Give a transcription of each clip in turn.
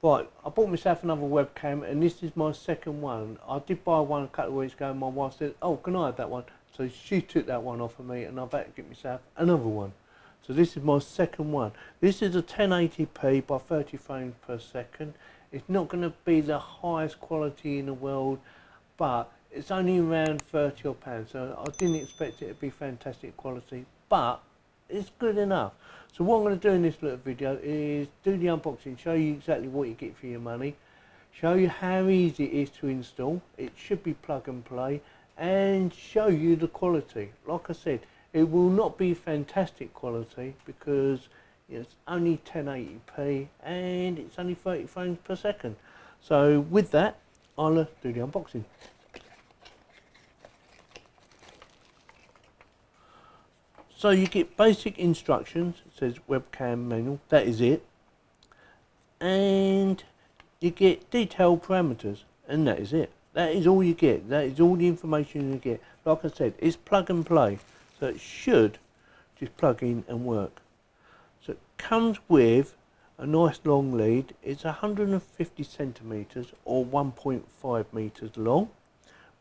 Right, I bought myself another webcam and this is my second one. I did buy one a couple of weeks ago and my wife said, oh, can I have that one? So she took that one off of me and I've had to get myself another one. So this is my second one. This is a 1080p by 30 frames per second. It's not going to be the highest quality in the world, but it's only around £30 odd, so I didn't expect it to be fantastic quality, but it's good enough. So what I'm going to do in this little video is do the unboxing, show you exactly what you get for your money, show you how easy it is to install, it should be plug and play, and show you the quality. Like I said, it will not be fantastic quality because it's only 1080p and it's only 30 frames per second. So with that, I'll do the unboxing. So you get basic instructions, it says webcam manual, that is it. And you get detailed parameters, and that is it. That is all you get, that is all the information you get. Like I said, it's plug and play, so it should just plug in and work. So it comes with a nice long lead. It's 150 centimeters or 1.5 meters long,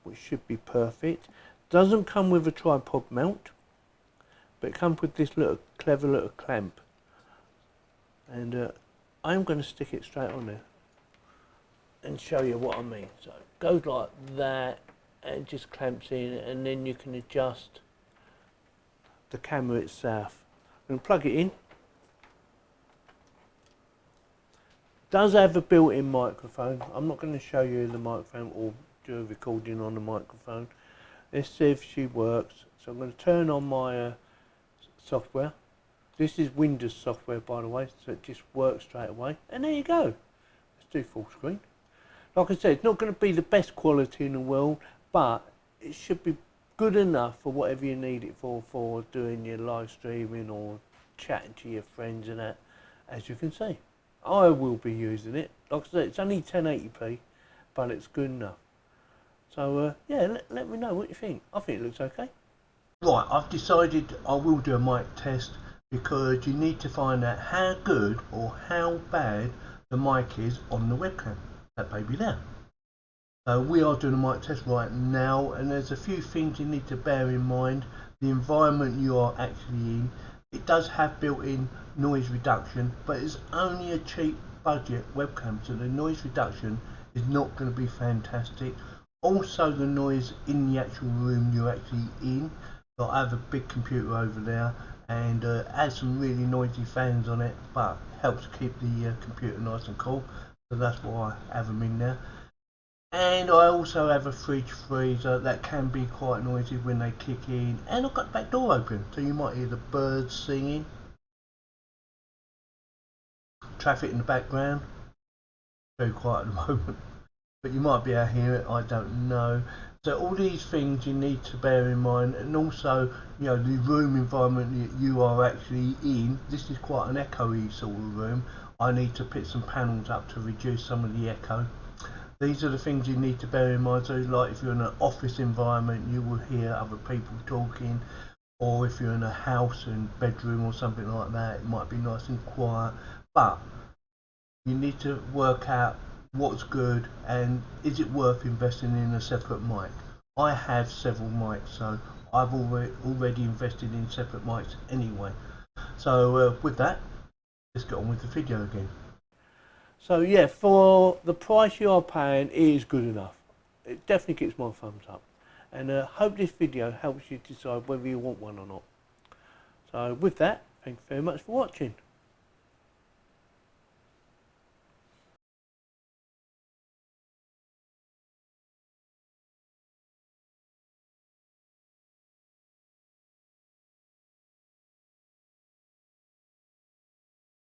which should be perfect. Doesn't come with a tripod mount, but it comes with this little clever little clamp, and I'm going to stick it straight on there and show you what I mean. So it goes like that and just clamps in, and then you can adjust the camera itself. I'm going to plug it in. Does have a built-in microphone. I'm not going to show you the microphone or do a recording on the microphone. Let's see if she works. So I'm going to turn on my software. This is Windows software, by the way, so it just works straight away. And there you go. Let's do full screen. Like I said, it's not going to be the best quality in the world, but it should be good enough for whatever you need it for doing your live streaming or chatting to your friends and that, as you can see. I will be using it. Like I said, it's only 1080p, but it's good enough. So yeah, let me know what you think. I think it looks okay. Right, I've decided I will do a mic test because you need to find out how good or how bad the mic is on the webcam. That baby there. So we are doing a mic test right now, and there's a few things you need to bear in mind. The environment you are actually in. It does have built-in noise reduction, but it's only a cheap budget webcam, so the noise reduction is not going to be fantastic. Also, the noise in the actual room you're actually in. So I have a big computer over there and has some really noisy fans on it, but helps keep the computer nice and cool. So that's why I have them in there. And I also have a fridge freezer that can be quite noisy when they kick in. And I've got the back door open, so you might hear the birds singing. Traffic in the background. Very quiet at the moment. But you might be able to hear it, I don't know. So all these things you need to bear in mind, and also, you know, the room environment that you are actually in. This is quite an echoey sort of room. I need to put some panels up to reduce some of the echo. These are the things you need to bear in mind. So like if you're in an office environment, you will hear other people talking, or if you're in a house and bedroom or something like that, it might be nice and quiet. But you need to work out what's good and is it worth investing in a separate mic. I have several mics, so I've already invested in separate mics anyway. So with that, let's get on with the video again. So yeah, for the price you are paying, it is good enough. It definitely gets my thumbs up, and hope this video helps you decide whether you want one or not. So with that, thank you very much for watching.